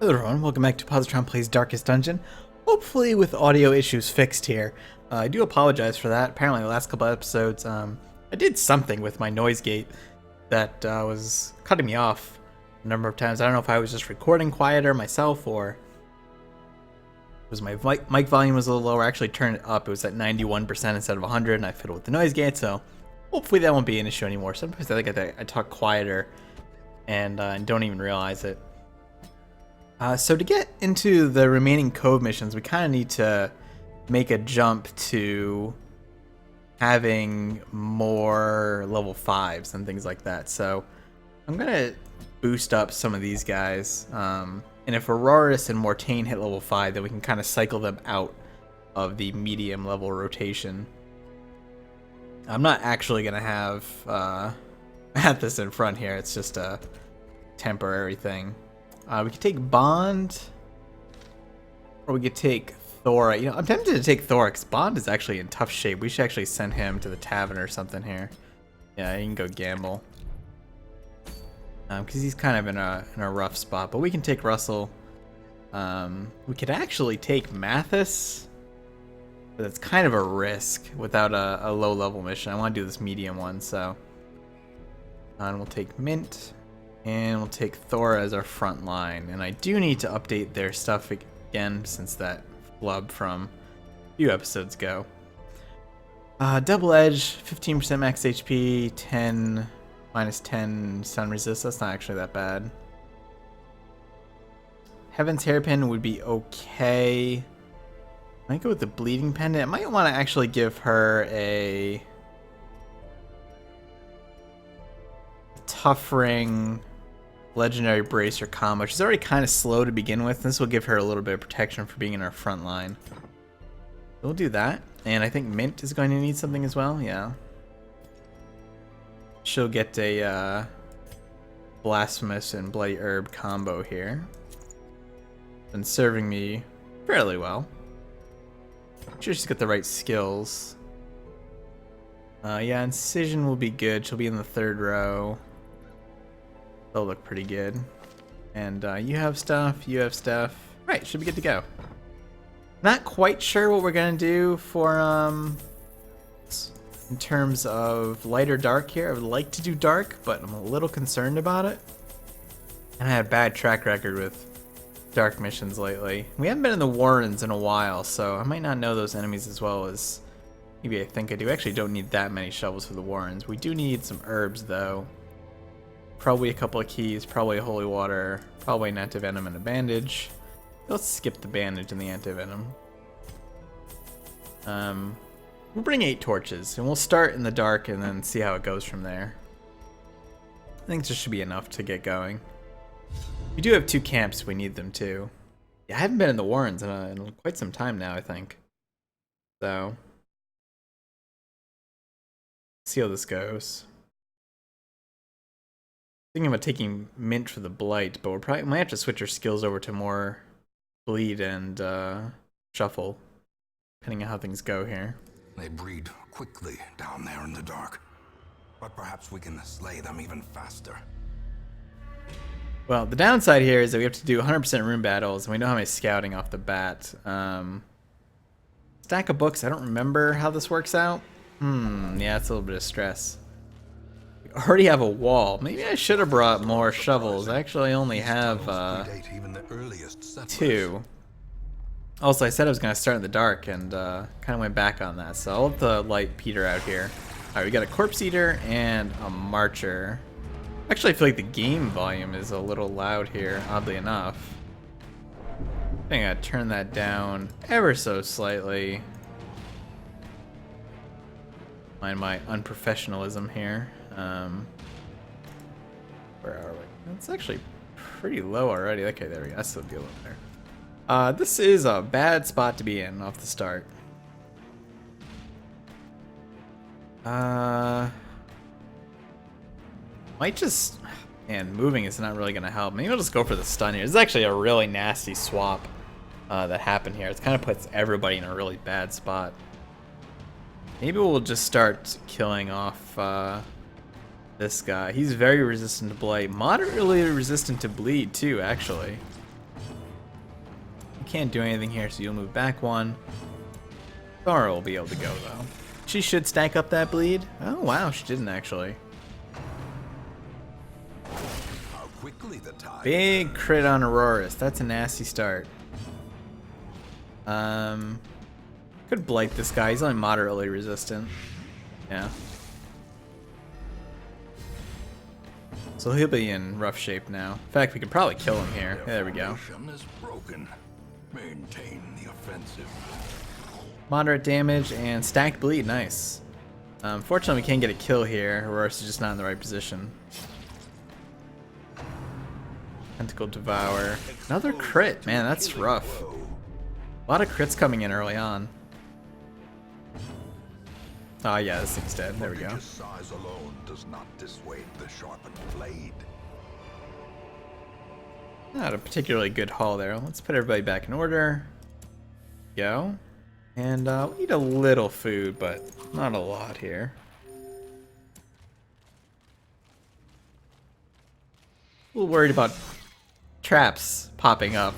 Hello everyone, welcome back to Positron Plays Darkest Dungeon. Hopefully with audio issues fixed here. I do apologize for that. Apparently the last couple episodes, I did something with my noise gate that was cutting me off a number of times. I don't know if I was just recording quieter myself or was my mic volume was a little lower. I actually turned it up. It was at 91% instead of 100 and I fiddled with the noise gate, so hopefully that won't be an issue anymore. Sometimes I think I talk quieter and don't even realize it. So to get into the remaining cove missions, we kind of need to make a jump to having more level 5s and things like that. So I'm going to boost up some of these guys. And if Auroras and Mortain hit level 5, then we can kind of cycle them out of the medium level rotation. I'm not actually going to have this in front here. It's just a temporary thing. We could take Bond, or we could take Thora. You know, I'm tempted to take Thora because Bond is actually in tough shape. We should actually send him to the tavern or something here. Yeah, he can go gamble. Because he's kind of in a rough spot. But we can take Russell. We could actually take Mathis, but that's kind of a risk without a low-level mission. I want to do this medium one, so. And we'll take Mint. And we'll take Thora as our front line. And I do need to update their stuff again since that flub from a few episodes ago. Double Edge, 15% max HP, 10 minus 10 stun resist. That's not actually that bad. Heaven's Hairpin would be okay. I might go with the Bleeding Pendant. I might want to actually give her a Tough Ring Legendary Bracer combo. She's already kind of slow to begin with. This will give her a little bit of protection for being in our front line. We'll do that. And I think Mint is going to need something as well. Yeah. She'll get a Blasphemous and Bloody Herb combo here. Been serving me fairly well. I'm sure she's got the right skills. Yeah, Incision will be good. She'll be in the third row. They'll look pretty good. And you have stuff, you have stuff. Right, should be good to go. Not quite sure what we're gonna do for in terms of light or dark here. I would like to do dark, but I'm a little concerned about it. And I had a bad track record with dark missions lately. We haven't been in the Warrens in a while, so I might not know those enemies as well as maybe I think I do. Actually don't need that many shovels for the Warrens. We do need some herbs though. Probably a couple of keys, probably a holy water, probably an antivenom and a bandage. Let's skip the bandage and the antivenom. We'll bring 8 torches and we'll start in the dark and then see how it goes from there. I think this should be enough to get going. We do have 2 camps, we need them too. Yeah, I haven't been in the Warrens in quite some time now, I think. So, see how this goes. Thinking about taking Mint for the Blight, but we might have to switch our skills over to more Bleed and Shuffle, depending on how things go here. They breed quickly down there in the dark, but perhaps we can slay them even faster. Well, the downside here is that we have to do 100% rune battles, and we don't have any scouting off the bat. Stack of books, I don't remember how this works out. Yeah, it's a little bit of stress. Already have a wall. Maybe I should have brought more shovels. I actually only have 2. Also, I said I was going to start in the dark and kind of went back on that. So I'll let the light peter out here. Alright, we got a Corpse Eater and a Marcher. Actually, I feel like the game volume is a little loud here, oddly enough. I think I gotta turn that down ever so slightly. Mind my unprofessionalism here. Where are we? It's actually pretty low already. Okay, there we go. That's still a good one there. This is a bad spot to be in off the start. Might just... Man, moving is not really going to help. Maybe I'll just go for the stun here. This is actually a really nasty swap that happened here. It kind of puts everybody in a really bad spot. Maybe we'll just start killing off this guy. He's very resistant to blight. Moderately resistant to bleed too, actually. You can't do anything here, so you'll move back one. Thora will be able to go, though. She should stack up that bleed. Oh, wow, she didn't actually. How quickly the tide Big turns. crit on Auroras. That's a nasty start. Could blight this guy. He's only moderately resistant. Yeah. So he'll be in rough shape now. In fact, we could probably kill him here. There we go. Formation is broken. Maintain the offensive. Moderate damage and stacked bleed. Nice. Fortunately, we can't get a kill here. Auroras is just not in the right position. Tentacle Devour. Another crit. Man, that's rough. A lot of crits coming in early on. Oh yeah, this thing's dead. There we go. Prodigious size alone does not dissuade the sharpened blade. Not a particularly good haul there. Let's put everybody back in order. Go. And we'll eat a little food, but not a lot here. A little worried about traps popping up.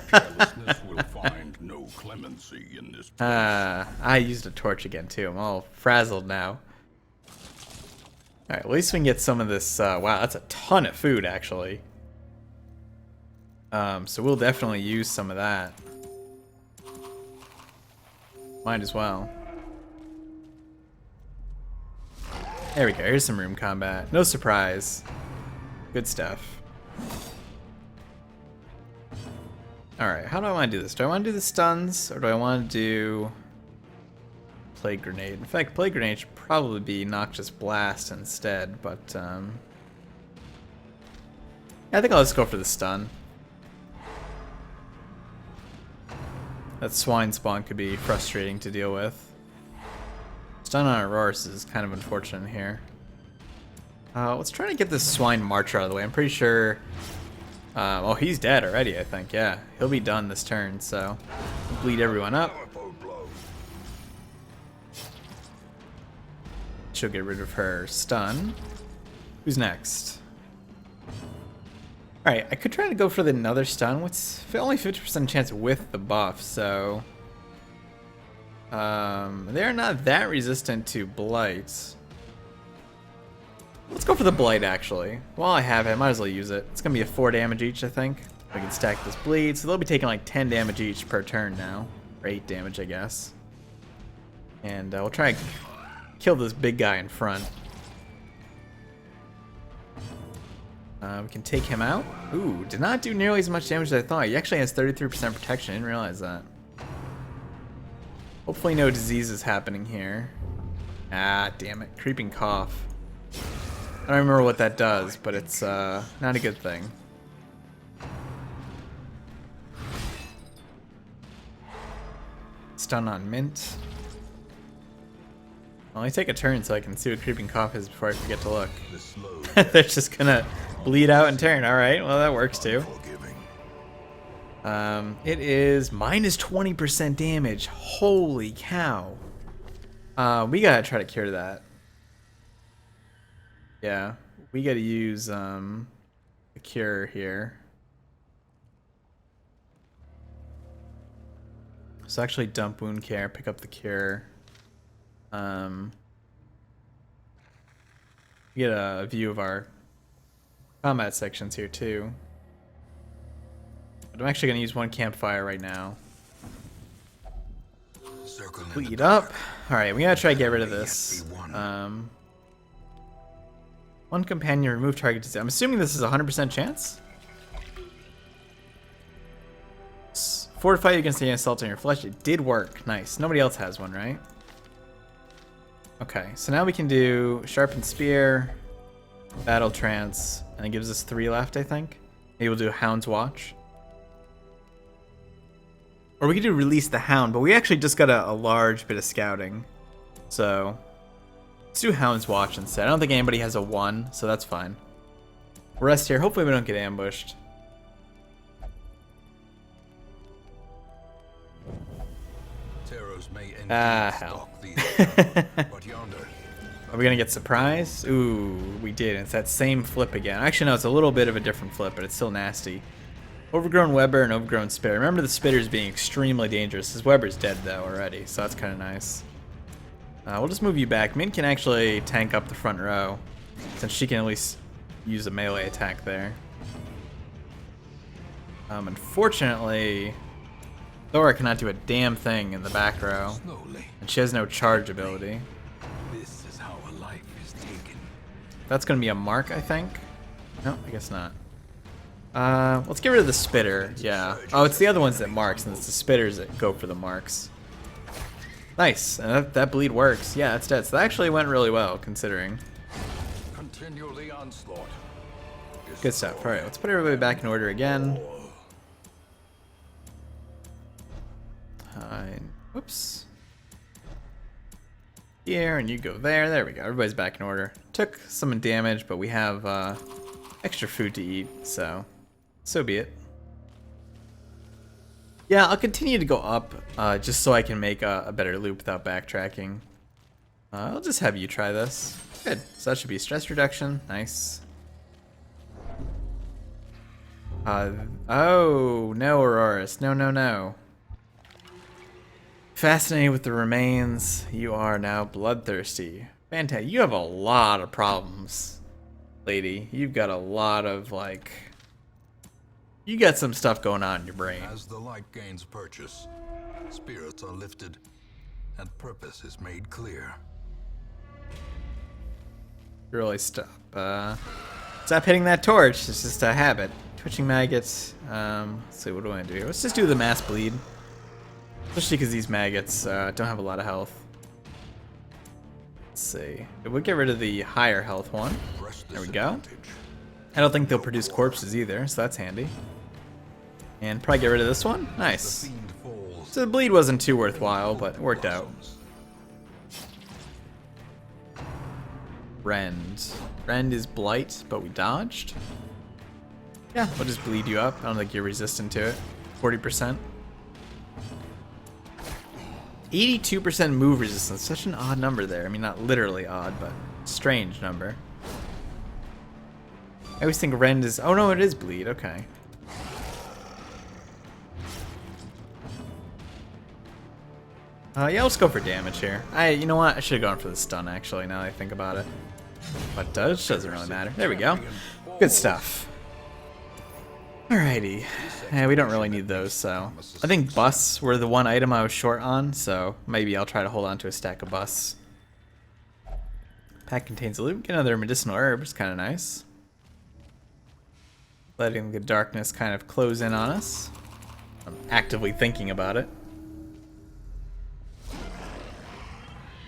Carelessness will find no clemency in this place. I used a torch again too. I'm all frazzled now. Alright, at least we can get some of this. Wow, that's a ton of food actually. So we'll definitely use some of that. Might as well. There we go. Here's some room combat. No surprise. Good stuff. Alright, how do I want to do this? Do I want to do the stuns, or do I want to do Plague Grenade? In fact, Plague Grenade should probably be Noxious Blast instead, but yeah, I think I'll just go for the stun. That swine spawn could be frustrating to deal with. Stun on Auroras is kind of unfortunate here. Let's try to get this swine marcher out of the way. I'm pretty sure... oh, he's dead already, I think. Yeah, he'll be done this turn, so... bleed everyone up. Powerful blow. She'll get rid of her stun. Who's next? Alright, I could try to go for another stun. What's only 50% chance with the buff, so... they're not that resistant to blight. Let's go for the blight, actually. While I have it, I might as well use it. It's going to be a 4 damage each, I think. We can stack this bleed, so they'll be taking like 10 damage each per turn now. Or 8 damage, I guess. And we'll try and kill this big guy in front. We can take him out. Ooh, did not do nearly as much damage as I thought. He actually has 33% protection. I didn't realize that. Hopefully no diseases happening here. Ah, damn it. Creeping cough. I don't remember what that does, but it's not a good thing. Stun on Mint. I'll only take a turn so I can see what creeping cough is before I forget to look. The slow They're just gonna bleed out and turn. Alright, well that works too. forgiving. It is minus 20% damage. Holy cow. We gotta try to cure that. Yeah, we gotta use a cure here. So actually dump wound care, pick up the cure. Get a view of our combat sections here too. But I'm actually gonna use one campfire right now. Circle in the Bleed dark. up. Alright, we gotta try to get rid of May yet this. be won. One companion, remove target disease. I'm assuming this is a 100% chance? Fortify you against the assault on your flesh. It did work. Nice. Nobody else has one, right? Okay, so now we can do Sharpened Spear, Battle Trance, and it gives us 3 left, I think. Maybe we'll do Hound's Watch. Or we could do Release the Hound, but we actually just got a large bit of scouting. So, let's do Hound's Watch instead. I don't think anybody has a 1, so that's fine. Rest here. Hopefully we don't get ambushed. Terrors may indeed Hell. stalk these, but yonder, Are we gonna get surprised? Ooh, we did. It's that same flip again. Actually, no, it's a little bit of a different flip, but it's still nasty. Overgrown Weber and Overgrown Spitter. Remember the Spitter's being extremely dangerous. His Weber's dead though already, so that's kind of nice. We'll just move you back. Min can actually tank up the front row, since she can at least use a melee attack there. Unfortunately, Thora cannot do a damn thing in the back row, and she has no charge ability. This is how a life is taken. That's going to be a mark, I think. No, I guess not. Let's get rid of the Spitter. Yeah. Oh, it's the other ones that marks, and it's the Spitters that go for the marks. Nice. And that bleed works. Yeah, that's dead. So that actually went really well, considering. Continue the onslaught. Good stuff. All right, let's put everybody back in order again. Whoops. Here, and you go there. There we go. Everybody's back in order. Took some damage, but we have extra food to eat, so be it. Yeah, I'll continue to go up just so I can make a better loop without backtracking. I'll just have you try this. Good. So that should be stress reduction. Nice. Oh, no, Auroras. No, no, no. Fascinated with the remains. You are now bloodthirsty. Fantastic. You have a lot of problems, lady. You've got a lot of, like... You got some stuff going on in your brain. As the light gains purchase, spirits are lifted, and purpose is made clear. Really stop hitting that torch. It's just a habit. Twitching maggots. Let's see, what do I want to do here? Let's just do the mass bleed. Especially because these maggots don't have a lot of health. Let's see. We'll get rid of the higher health one. There we go. I don't think they'll produce corpses either, so that's handy. And probably get rid of this one. Nice. So the bleed wasn't too worthwhile, but it worked out. Rend. Rend is blight, but we dodged. Yeah, we'll just bleed you up. I don't think you're resistant to it. 40%. 82% move resistance. Such an odd number there. I mean, not literally odd, but strange number. I always think Rend is... Oh, no, it is bleed. Okay. Yeah, let's go for damage here. You know what? I should have gone for the stun, actually, now that I think about it. But it doesn't really matter. There we go. Good stuff. Alrighty. Yeah, we don't really need those, so... I think busts were the one item I was short on, so maybe I'll try to hold on to a stack of busts. Pack contains a loot. Get another medicinal herb. It's kind of nice. Letting the darkness kind of close in on us. I'm actively thinking about it.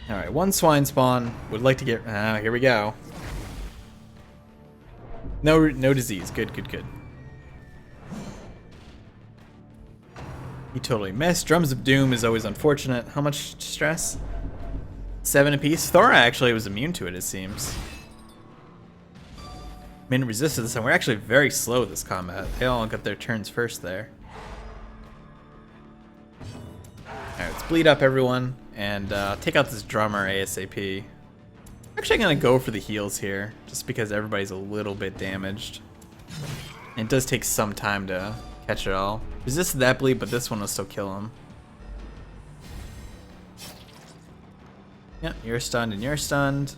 Alright, one swine spawn. Would like to get... here we go. No disease. Good, good, good. He totally missed. Drums of Doom is always unfortunate. How much stress? 7 apiece. Thora actually was immune to it, it seems. Min resisted this time. We're actually very slow this combat. They all got their turns first there. Alright, let's bleed up everyone and take out this drummer ASAP. Actually, I'm going to go for the heals here, just because everybody's a little bit damaged. And it does take some time to catch it all. Resisted that bleed, but this one will still kill him. Yep, you're stunned and you're stunned.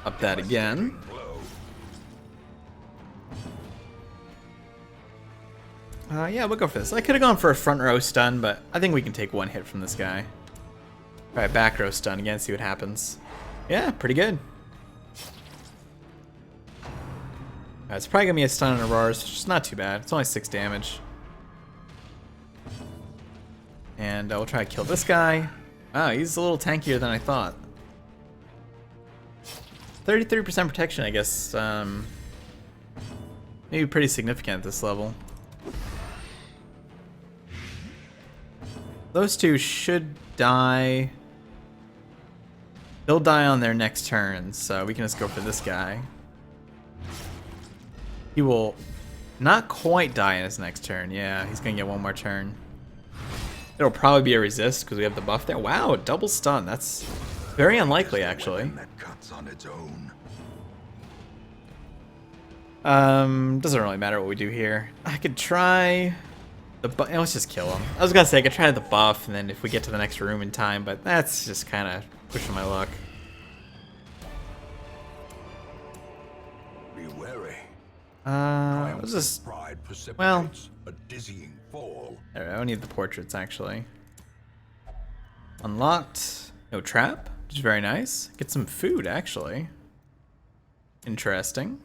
Up that again. Yeah, we'll go for this. I could have gone for a front row stun, but I think we can take one hit from this guy. Alright, back row stun again, see what happens. Yeah, pretty good. It's probably going to be a stun on Aurora's, which is not too bad. It's only 6 damage. And we'll try to kill this guy. Oh, he's a little tankier than I thought. 33% protection, I guess. Maybe pretty significant at this level. Those two should die. They'll die on their next turn, so we can just go for this guy. He will not quite die in his next turn. Yeah, he's going to get one more turn. It'll probably be a resist because we have the buff there. Wow, double stun. That's very unlikely, actually. That cuts on its own. Doesn't really matter what we do here. I could try the buff. Let's just kill him. I was gonna say I could try the buff, and then if we get to the next room in time, but that's just kind of pushing my luck. Be wary. Let's just. Pride Well, precipitates a dizzying fall. I don't need the portraits actually. Unlocked. No trap, which is very nice. Get some food actually. Interesting.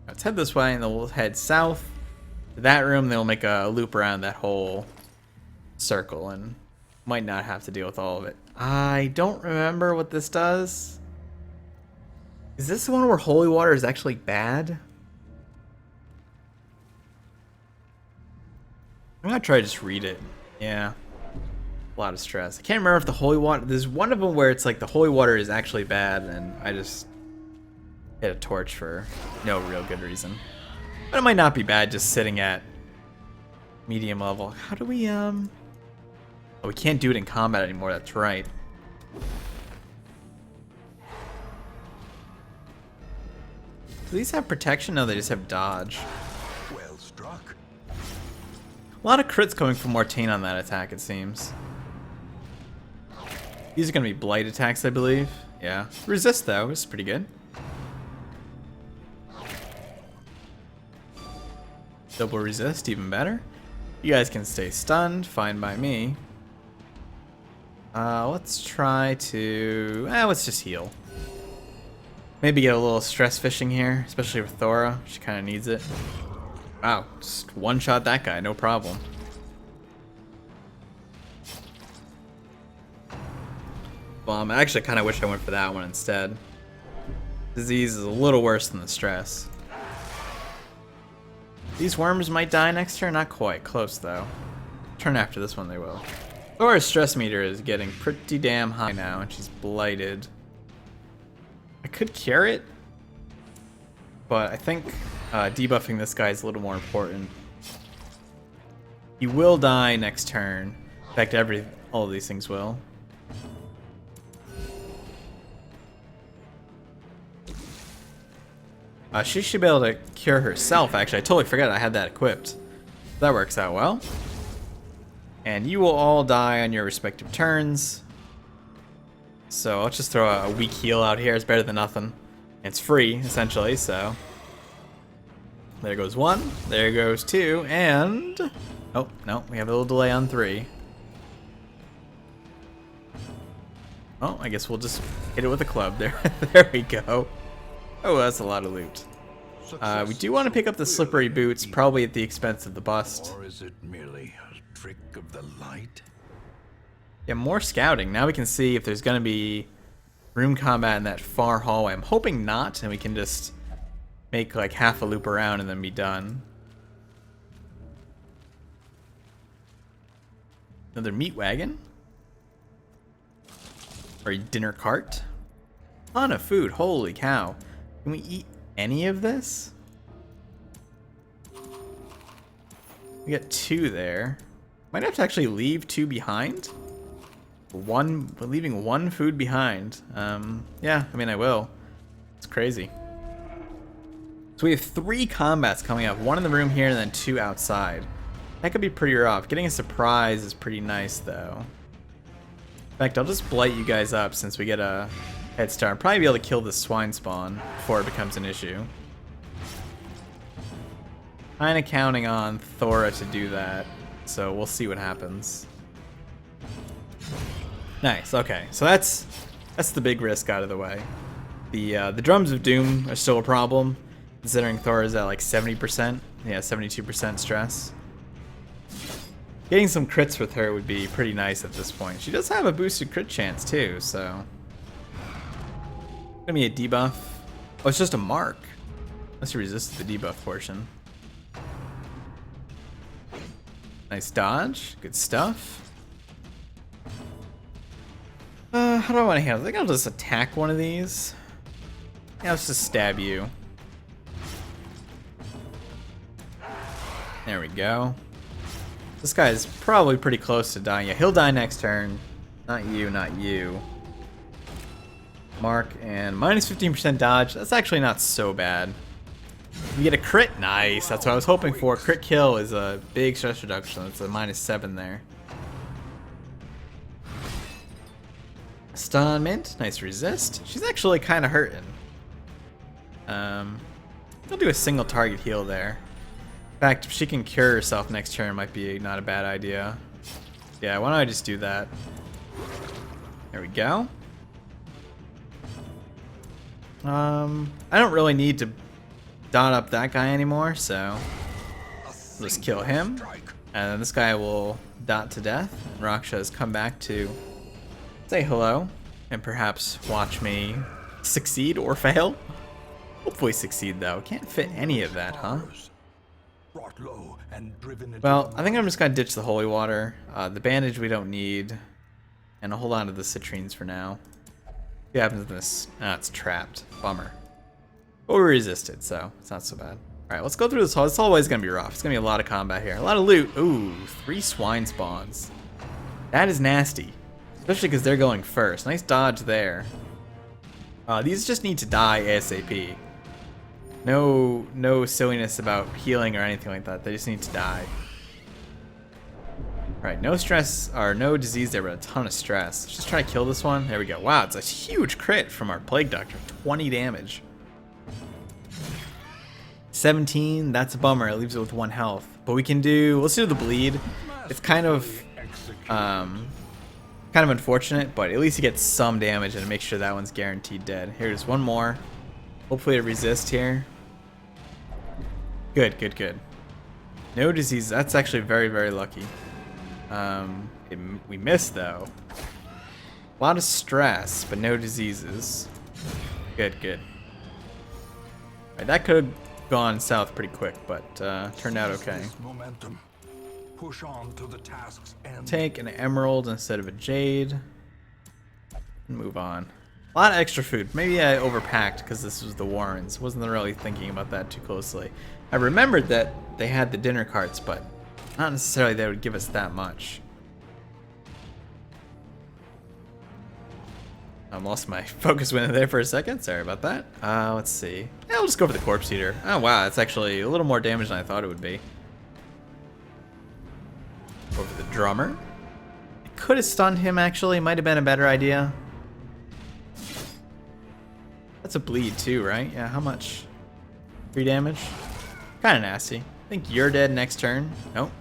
Let's head this way, and then we'll head south to that room. Then we'll make a loop around that whole circle, and might not have to deal with all of it. I don't remember what this does. Is this the one where holy water is actually bad? I'm gonna try to just read it. Yeah. A lot of stress. I can't remember if the holy water... There's one of them where it's like the holy water is actually bad, and I just hit a torch for no real good reason. But it might not be bad just sitting at medium level. How do we, Oh, we can't do it in combat anymore, that's right. Do these have protection? No, they just have dodge. Well struck. A lot of crits coming from Mortain on that attack, it seems. These are going to be blight attacks, I believe. Yeah. Resist, though, is pretty good. Double resist, even better. You guys can stay stunned, fine by me. Let's try to... let's just heal. Maybe get a little stress fishing here, especially with Thora. She kind of needs it. Wow, just one-shot that guy, no problem. Bomb. I actually kind of wish I went for that one instead. Disease is a little worse than the stress. These worms might die next turn, not quite. Close though. Turn after this one they will. Thora's stress meter is getting pretty damn high now, and she's blighted. I could cure it, but I think debuffing this guy is a little more important. He will die next turn. In fact, all of these things will. She should be able to cure herself, actually. I totally forgot I had that equipped. That works out well. And you will all die on your respective turns. So let's just throw a weak heal out here. It's better than nothing. It's free, essentially, so... There goes one. There goes two. And... Oh, no. We have a little delay on 3. Oh, I guess we'll just hit it with a club. There we go. Oh, that's a lot of loot. We do want to pick up the slippery boots, probably at the expense of the bust. Or is it merely a trick of the light? Yeah, more scouting. Now we can see if there's going to be room combat in that far hallway. I'm hoping not, and we can just make like half a loop around and then be done. Another meat wagon. Or a dinner cart. Ton of food, holy cow. Can we eat any of this? We got 2 there. Might have to actually leave 2 behind. We're leaving 1 food behind. Yeah, I mean I will. It's crazy. So we have 3 combats coming up. 1 in the room here and then 2 outside. That could be pretty rough. Getting a surprise is pretty nice though. In fact, I'll just blight you guys up since we get a head start. I'll probably be able to kill this swine spawn before it becomes an issue. Kinda counting on Thora to do that, so we'll see what happens. Nice, okay. So that's the big risk out of the way. The drums of doom are still a problem, considering Thora's at like 70%. Yeah, 72% stress. Getting some crits with her would be pretty nice at this point. She does have a boosted crit chance too, so... Gonna be a debuff. Oh, it's just a mark. Unless you resisted the debuff portion. Nice dodge. Good stuff. How do I want to handle it? I think I'll just attack one of these. Yeah, let's just stab you. There we go. This guy is probably pretty close to dying. Yeah, he'll die next turn. Not you, not you. Mark and minus 15% dodge. That's actually not so bad. We get a crit. Nice. That's what I was hoping for. Crit kill is a big stress reduction. It's a -7 there. Stun mint. Nice resist. She's actually kind of hurting. I'll do a single target heal there. In fact, if she can cure herself next turn, it might be not a bad idea. Yeah, why don't I just do that? There we go. I don't really need to dot up that guy anymore, so I'll just kill him. And then this guy will dot to death. Raksha has come back to say hello and perhaps watch me succeed or fail. Hopefully succeed though. Can't fit any of that, huh? Well, I think I'm just gonna ditch the holy water. The bandage we don't need. And I'll hold on to the citrines for now. What happens to this? Ah, it's trapped. Bummer. But we resisted, so it's not so bad. Alright, let's go through this hall. This hallway is gonna be rough. It's gonna be a lot of combat here. A lot of loot. Ooh, 3 swine spawns. That is nasty. Especially because they're going first. Nice dodge there. These just need to die ASAP. No silliness about healing or anything like that. They just need to die. Alright, no stress, or no disease there, but a ton of stress. Let's just try to kill this one. There we go. Wow, it's a huge crit from our Plague Doctor. 20 damage. 17, that's a bummer. It leaves it with 1 health. But we can do, let's do the bleed. It's kind of unfortunate, but at least he gets some damage and make sure that one's guaranteed dead. Here's one more. Hopefully it resists here. Good, good, good. No disease. That's actually very, very lucky. We missed though. A lot of stress, but no diseases. Good, good. Right, that could have gone south pretty quick, but turned out okay. Push on to the task's end. Take an emerald instead of a jade. And move on. A lot of extra food. Maybe I overpacked because this was the Warrens. Wasn't really thinking about that too closely. I remembered that they had the dinner carts, but not necessarily they would give us that much. I lost my focus window there for a second. Sorry about that. Let's see. Yeah, I'll just go for the corpse eater. Oh wow, that's actually a little more damage than I thought it would be. Over the drummer. I could have stunned him actually. Might have been a better idea. That's a bleed too, right? Yeah, how much? 3 damage? Kind of nasty. I think you're dead next turn. Nope.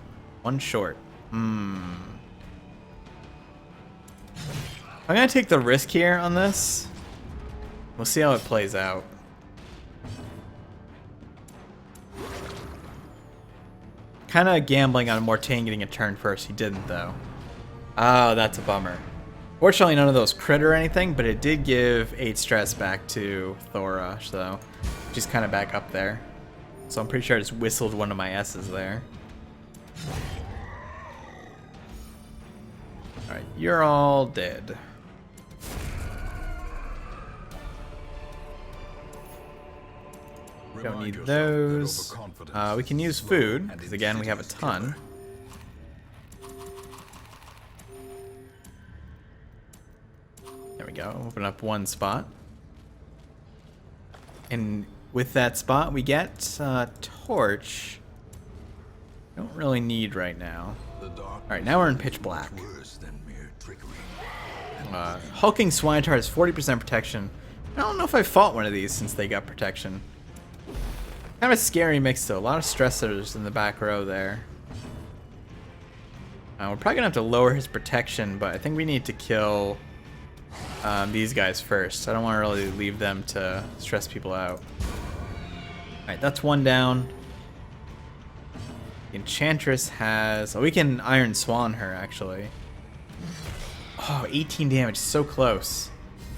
1 short. I'm gonna take the risk here on this. We'll see how it plays out. Kind of gambling on Mortain getting a turn first. He didn't though. Oh, that's a bummer. Fortunately, none of those crit or anything, but it did give 8 stress back to Thora, so she's kind of back up there. So I'm pretty sure I just whistled one of my S's there. Alright, you're all dead. Don't need those. We can use food, because again, we have a ton. There we go, open up 1 spot. And with that spot, we get torch. Don't really need right now. Alright, now we're in pitch black. Hulking Swinetard has 40% protection. I don't know if I fought one of these since they got protection. Kind of a scary mix though. A lot of stressors in the back row there. We're probably gonna have to lower his protection, but I think we need to kill these guys first. I don't want to really leave them to stress people out. Alright, that's 1 down. The Enchantress has... Oh, we can Iron Swan her, actually. Oh, 18 damage. So close.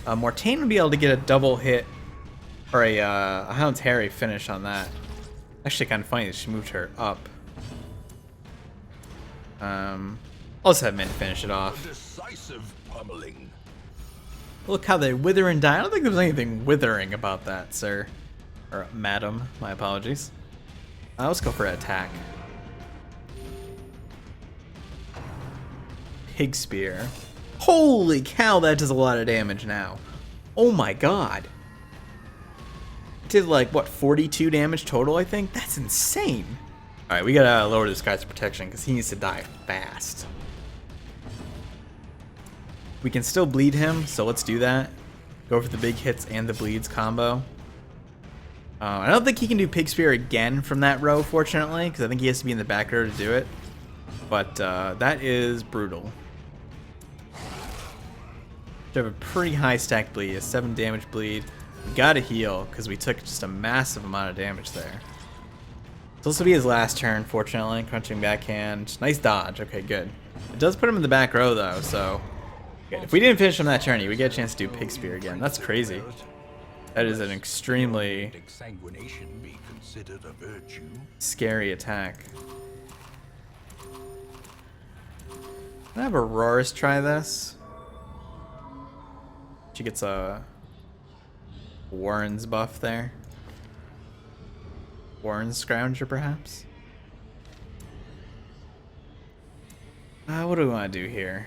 Mortain would be able to get a double hit or a Hound's Harry finish on that. Actually, kind of funny that she moved her up. I'll just have Mint finish it off. Decisive pummeling. Look how they wither and die. I don't think there's anything withering about that, sir. Or madam. My apologies. Let's go for an attack. Pig Spear. Holy cow, that does a lot of damage now. Oh my god. did like, what, 42 damage total, I think? That's insane. Alright, we gotta lower this guy's protection because he needs to die fast. We can still bleed him, so let's do that. Go for the big hits and the bleeds combo. I don't think he can do Pig Spear again from that row, fortunately, because I think he has to be in the back row to do it. But that is brutal. We have a pretty high stack bleed, a 7 damage bleed. We gotta heal, because we took just a massive amount of damage there. This will be his last turn, fortunately. Crunching backhand. Nice dodge. Okay, good. It does put him in the back row, though, so... Good. If we didn't finish him that turn, we get a chance to do Pig Spear again. That's crazy. That is an extremely scary attack. Can I have Aurora's try this? She gets a Warren's buff there. Warren's Scrounger, perhaps? What do we want to do here?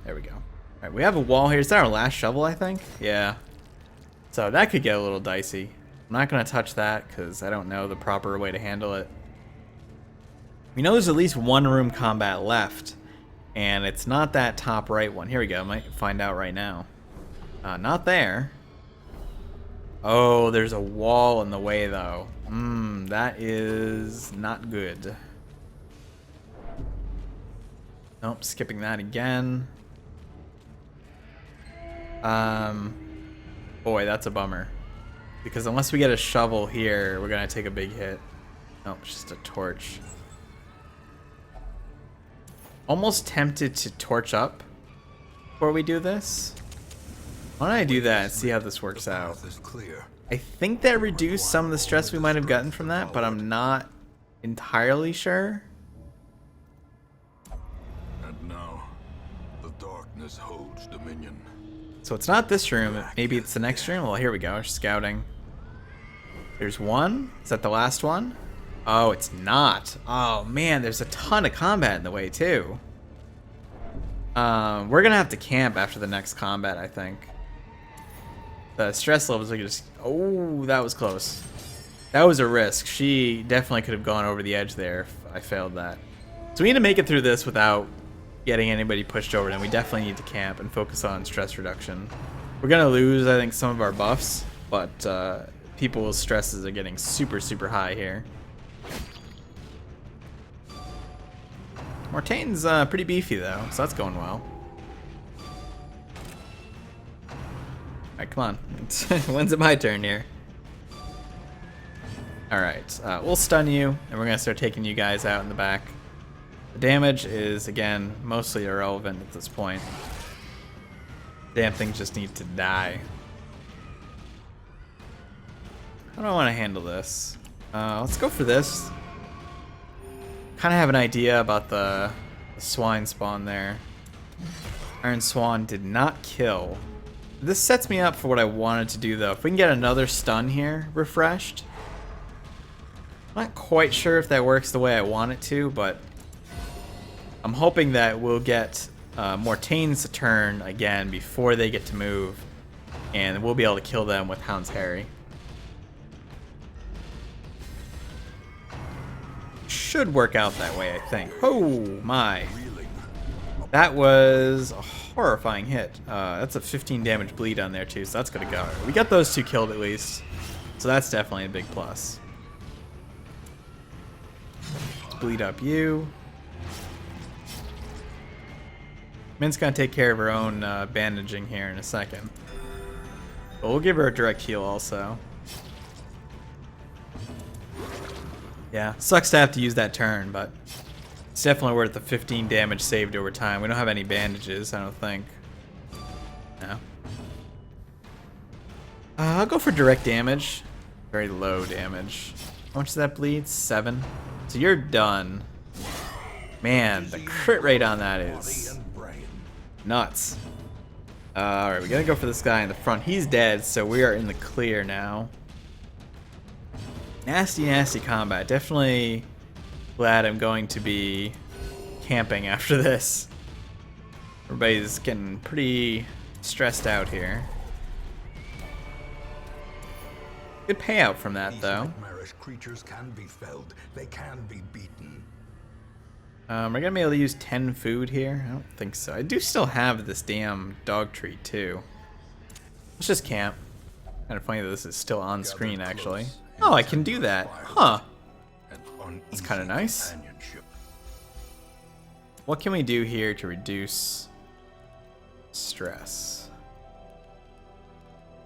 There we go. Alright, we have a wall here. Is that our last shovel, I think? Yeah. So that could get a little dicey. I'm not going to touch that because I don't know the proper way to handle it. We know there's at least one room combat left. And it's not that top right one. Here we go. I might find out right now. Not there. Oh, there's a wall in the way, though. That is not good. Nope, skipping that again. Boy, that's a bummer. Because unless we get a shovel here, we're gonna take a big hit. Nope, it's just a torch. Almost tempted to torch up before we do this. Why don't I do that and see how this works out? I think that reduced some of the stress we might have gotten from that, but I'm not entirely sure. And now, the darkness holds dominion. So it's not this room. Maybe it's the next room. Well, here we go. Scouting. There's one. Is that the last one? Oh, it's not. Oh, man. There's a ton of combat in the way, too. We're going to have to camp after the next combat, I think. The stress levels are just... Oh, that was close. That was a risk. She definitely could have gone over the edge there if I failed that. So we need to make it through this without getting anybody pushed over, and we definitely need to camp and focus on stress reduction. We're going to lose, I think, some of our buffs, but people's stresses are getting super, super high here. Mortaine's pretty beefy, though, so that's going well. Alright, come on. When's it my turn here? Alright, we'll stun you, and we're going to start taking you guys out in the back. The damage is, again, mostly irrelevant at this point. Damn things just need to die. How do I want to handle this? Let's go for this. Kind of have an idea about the swine spawn there. Iron Swan did not kill. This sets me up for what I wanted to do, though. If we can get another stun here refreshed. I'm not quite sure if that works the way I want it to, but I'm hoping that we'll get Mortaine's turn again before they get to move, and we'll be able to kill them with Hound's Harry. Should work out that way, I think. Oh my. That was a horrifying hit. That's a 15 damage bleed on there too, so that's gonna go. We got those two killed at least, so that's definitely a big plus. Let's bleed up you. Min's gonna take care of her own bandaging here in a second. But we'll give her a direct heal also. Yeah, sucks to have to use that turn, but it's definitely worth the 15 damage saved over time. We don't have any bandages, I don't think. No. I'll go for direct damage. Very low damage. How much does that bleed? 7. So you're done. Man, the crit rate on that is nuts. Alright, we gotta go for this guy in the front. He's dead, so we are in the clear now. Nasty, nasty combat. Definitely glad I'm going to be camping after this. Everybody's getting pretty stressed out here. Good payout from that, though. Nightmarish creatures can be felled. They can be beaten. We're gonna be able to use 10 food here? I don't think so. I do still have this damn dog treat, too. Let's just camp. Kind of funny that this is still on screen, actually. Oh, I can do that. Huh. It's kind of nice. What can we do here to reduce stress?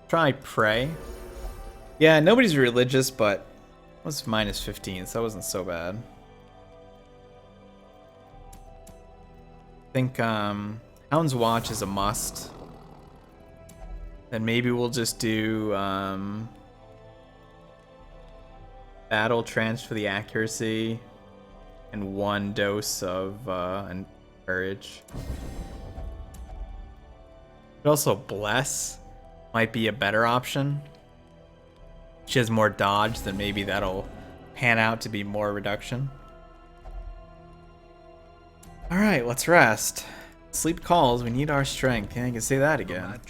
Try pray. Yeah, nobody's religious, but it was minus 15, so that wasn't so bad. I think Hound's Watch is a must. Then maybe we'll just do Battle Trance for the accuracy and 1 dose of courage. But also Bless might be a better option. She has more dodge, then maybe that'll pan out to be more reduction. Alright, let's rest. Sleep calls, we need our strength. Yeah, I can say that again.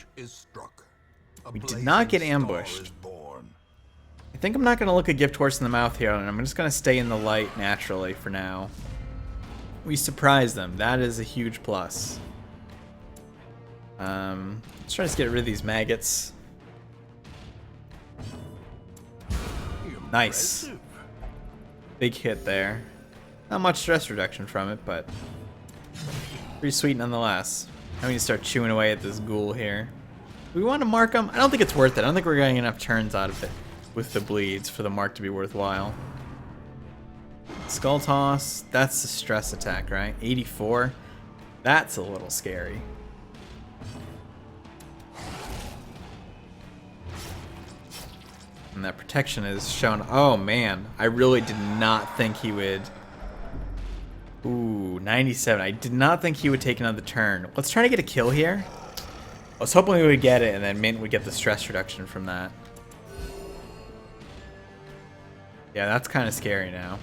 We did not get ambushed. I think I'm not going to look a gift horse in the mouth here, and I'm just going to stay in the light naturally for now. We surprised them. That is a huge plus. Let's try to get rid of these maggots. Nice. Big hit there. Not much stress reduction from it, but pretty sweet nonetheless. Now we need to start chewing away at this ghoul here. We want to mark him. I don't think it's worth it. I don't think we're getting enough turns out of it with the bleeds for the mark to be worthwhile. Skull Toss. That's the stress attack, right? 84. That's a little scary. And that protection is shown. Oh man, I really did not think he would. Ooh, 97. I did not think he would take another turn. Let's try to get a kill here. I was hoping we would get it, and then Mint would get the stress reduction from that. Yeah, that's kind of scary now.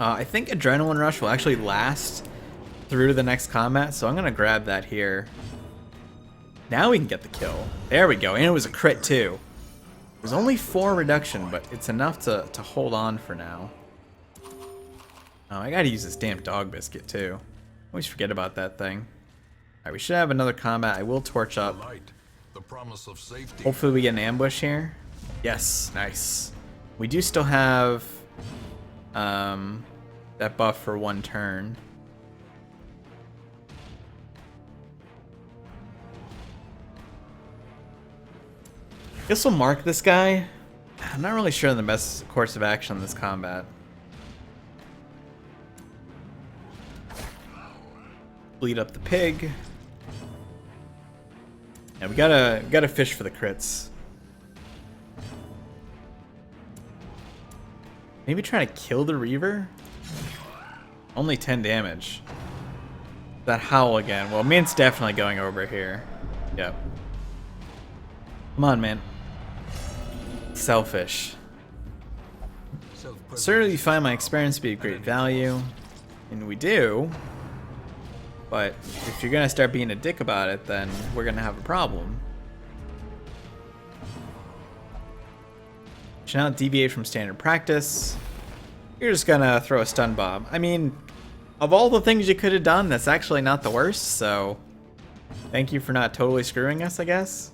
I think Adrenaline Rush will actually last through the next combat, so I'm going to grab that here. Now we can get the kill. There we go, and it was a crit too. It was only 4 reduction, but it's enough to hold on for now. Oh, I gotta use this damn dog biscuit too. I always forget about that thing. Alright, we should have another combat. I will torch up. Hopefully we get an ambush here. Yes, nice. We do still have that buff for 1 turn. Guess we'll mark this guy. I'm not really sure on the best course of action in this combat. Bleed up the pig. Yeah, we gotta fish for the crits. Maybe try to kill the Reaver? Only 10 damage. That howl again. Well, Mint's definitely going over here. Yep. Come on, man. Selfish. Certainly find my experience to be of great value. And we do. But if you're gonna start being a dick about it, then we're gonna have a problem. Should not deviate from standard practice. You're just gonna throw a stun bomb. I mean, of all the things you could have done, that's actually not the worst, so thank you for not totally screwing us, I guess.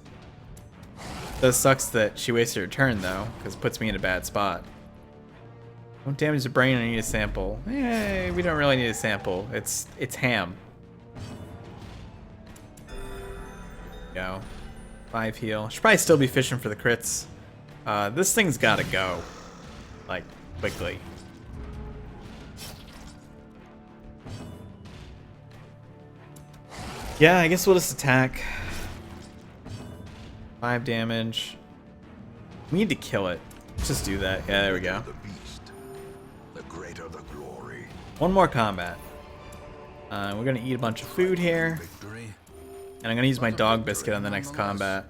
Does sucks that she wasted her turn though, because it puts me in a bad spot. Don't damage the brain, I need a sample. Eh, we don't really need a sample. It's ham. Go. 5 heal. Should probably still be fishing for the crits. This thing's gotta go. Like, quickly. Yeah, I guess we'll just attack. 5 damage. We need to kill it. Let's just do that. Yeah, there we go. One more combat. We're gonna eat a bunch of food here. And I'm gonna use my dog biscuit on the next combat.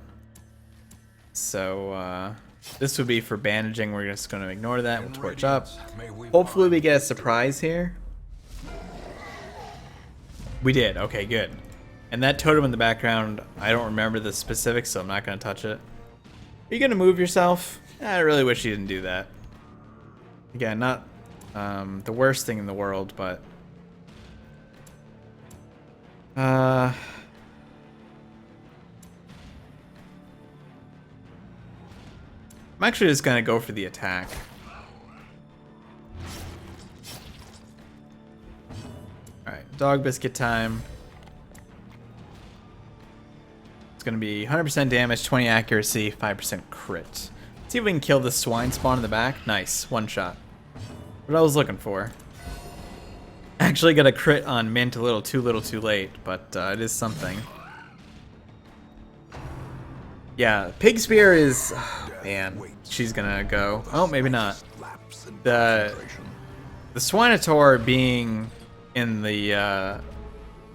So, this would be for bandaging. We're just gonna ignore that. We'll torch up. Hopefully we get a surprise here. We did. Okay, good. And that totem in the background, I don't remember the specifics, so I'm not going to touch it. Are you going to move yourself? I really wish you didn't do that. Again, not the worst thing in the world, but... I'm actually just going to go for the attack. Alright, dog biscuit time. It's going to be 100% damage, 20 accuracy, 5% crit. Let's see if we can kill this swine spawn in the back. Nice, one shot. What I was looking for. Actually got a crit on Mint a little too late, but it is something. Yeah, Pig Spear is... Oh, man, she's gonna go. Oh, maybe not. The Swinator being in the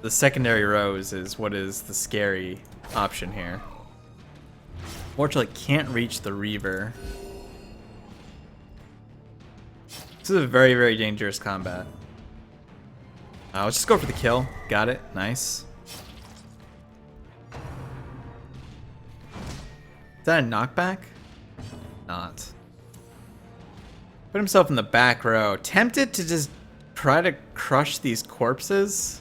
secondary rows is what is the scary option here. Fortunately, can't reach the Reaver. This is a very, very dangerous combat. Let's just go for the kill. Got it. Nice. Is that a knockback? Not. Put himself in the back row. Tempted to just try to crush these corpses.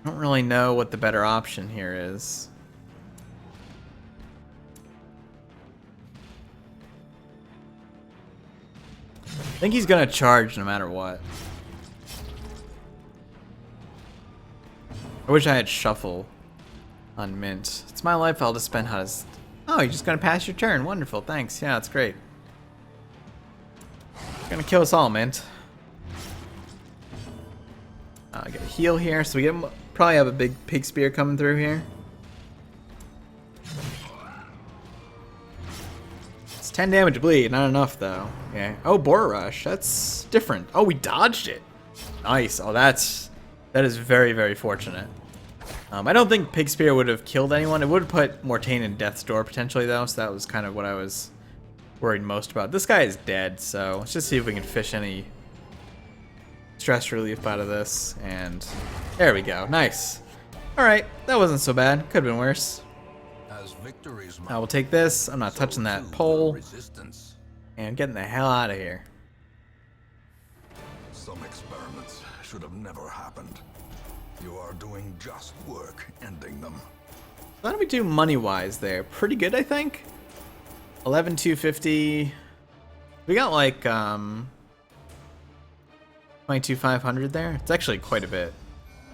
I don't really know what the better option here is. I think he's gonna charge no matter what. I wish I had shuffle on Mint. It's my life. I'll just spend how to... Oh, you're just gonna pass your turn. Wonderful. Thanks. Yeah, that's great. You're gonna kill us all, Mint. I got a heal here, so we probably have a big Pig Spear coming through here. It's 10 damage bleed. Not enough, though. Okay. Oh, Boar Rush. That's different. Oh, we dodged it. Nice. Oh, that is very, very fortunate. I don't think Pig Spear would have killed anyone. It would have put Mortain in death's door potentially, though, so that was kind of what I was worried most about. This guy is dead, so let's just see if we can fish any stress relief out of this. And there we go. Nice. All right, that wasn't so bad. Could have been worse. I will take this. I'm not touching that pole. And getting the hell out of here. Some experiments should have never happened. You are doing just work ending them. How do we do money-wise there? Pretty good, I think. 11,250. We got like 22,500 there. It's actually quite a bit.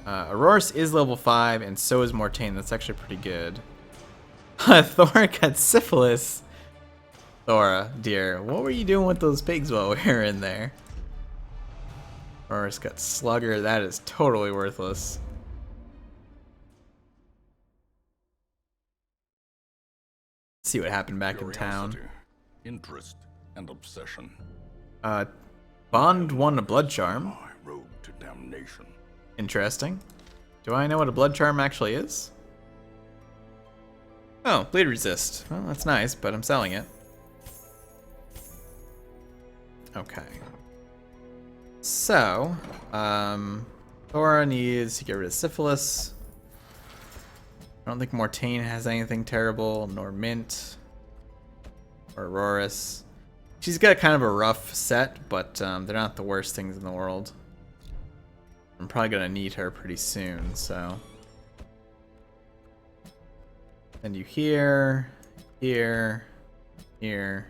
Auroras is level 5, and so is Mortain. That's actually pretty good. Thora got syphilis. Thora, dear, what were you doing with those pigs while we were in there? Auroras got Slugger. That is totally worthless. Let's see what happened back in town. Interest and obsession. Bond won a blood charm. Road to damnation. Interesting. Do I know what a blood charm actually is? Oh, bleed resist. Well, that's nice, but I'm selling it. Okay. So, Thora needs to get rid of syphilis. I don't think Mortain has anything terrible, nor Mint, or Auroras. She's got kind of a rough set, but they're not the worst things in the world. I'm probably gonna need her pretty soon, so. And you here, here, here.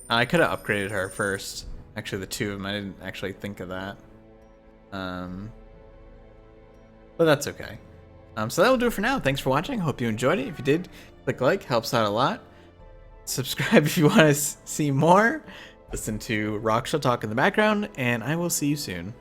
I could have upgraded her first. Actually, the two of them, I didn't actually think of that. But that's okay. So that will do it for now. Thanks for watching. Hope you enjoyed it. If you did, click like. Helps out a lot. Subscribe if you want to see more. Listen to Rocksha talk in the background, and I will see you soon.